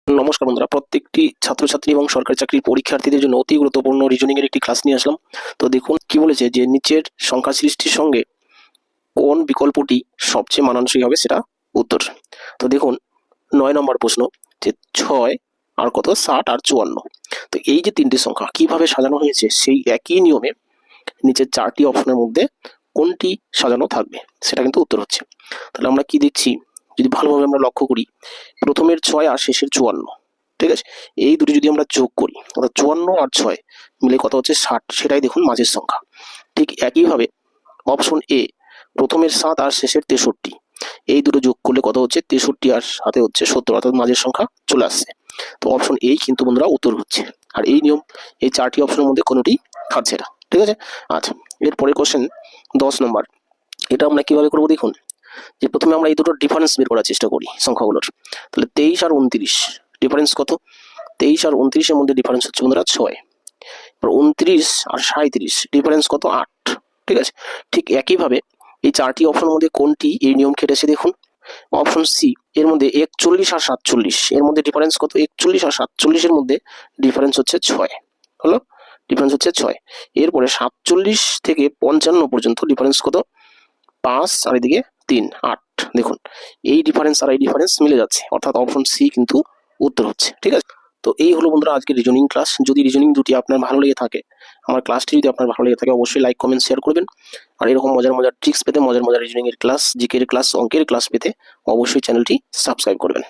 নমস্কার বন্ধুরা, প্রত্যেকটি ছাত্রছাত্রী এবং সরকারি চাকরির পরীক্ষার্থীদের জন্য অতি গুরুত্বপূর্ণ রিজনিং এর একটি ক্লাস নিয়ে আসলাম। তো দেখুন কি বলেছে, যে নিচের সংখ্যা সৃষ্টির সঙ্গে কোন বিকল্পটি সবচেয়ে মানানসই হবে সেটা উত্তর। তো দেখুন 9 নম্বর প্রশ্ন, যে 6 আর কত 60 আর 54। তো এই যে তিনটি সংখ্যা কিভাবে সাজানো হয়েছে, সেই একই নিয়মে নিচের চারটি অপশনের মধ্যে কোনটি সাজানো থাকবে সেটা কিন্তু উত্তর হচ্ছে। তাহলে আমরা কি দেখছি, যদি ভালোভাবে আমরা লক্ষ্য করি, প্রথমের 6 আর শেষের 54, ঠিক আছে, এই দুটি যদি আমরা যোগ করি, অর্থাৎ 54 আর 6 মিলে কত হচ্ছে 60, সেটাই দেখুন মাঝের সংখ্যা। ঠিক একইভাবে অপশন এ, প্রথমের 7 আর শেষের 63, এই দুটো যোগ করলে কত হচ্ছে 63 আর সাথে হচ্ছে 70, অর্থাৎ মাঝের সংখ্যা চলে আসছে। তো অপশন এই কিন্তু বন্ধুরা উত্তর হচ্ছে। আর এই নিয়ম এই চারটি অপশনের মধ্যে কোনোটি খাচ্ছে না, ঠিক আছে। আচ্ছা, এরপরে কোশ্চেন 10 নম্বর। এটা আমরা কিভাবে করবো দেখুন, যে প্রথমে আমরা এই দুটোর ডিফারেন্স বের করার চেষ্টা করি সংখ্যাগুলোর। তাহলে 23 আর 29 ডিফারেন্স কত? 23 আর 29-এর মধ্যে ডিফারেন্স হচ্ছে বন্ধুরা 6। 29 আর 37 ডিফারেন্স কত? 8, ঠিক আছে। ঠিক একইভাবে এই চারটি অপশনের মধ্যে কোনটি এই নিয়ম খেটেছে দেখুন। অপশন সি, এর মধ্যে 41 আর 47 এর মধ্যে ডিফারেন্স কত? 41 আর 47-এর মধ্যে ডিফারেন্স হচ্ছে 6, হলো, ডিফারেন্স হচ্ছে 6। এরপরে 47 থেকে 55 পর্যন্ত ডিফারেন্স কত? 5 আর এদিকে 3, 8। দেখুন এই ডিফারেন্স আর এই ডিফারেন্স মিলে যাচ্ছে, অর্থাৎ অপশন সি কিন্তু উত্তর হচ্ছে, ঠিক আছে। তো এই হলো বন্ধুরা আজকে রিজনিং ক্লাস। যদি রিজনিং দুটি আপনার ভালো লেগে থাকে, আমার ক্লাসটি যদি আপনার ভালো লেগে থাকে, অবশ্যই লাইক কমেন্ট শেয়ার করবেন। আর এরকম মজার মজার ট্রিক্স পেতে, মজার মজার রিজনিং এর ক্লাস, জিকে এর ক্লাস, অঙ্কের ক্লাস পেতে অবশ্যই চ্যানেলটি সাবস্ক্রাইব করবেন।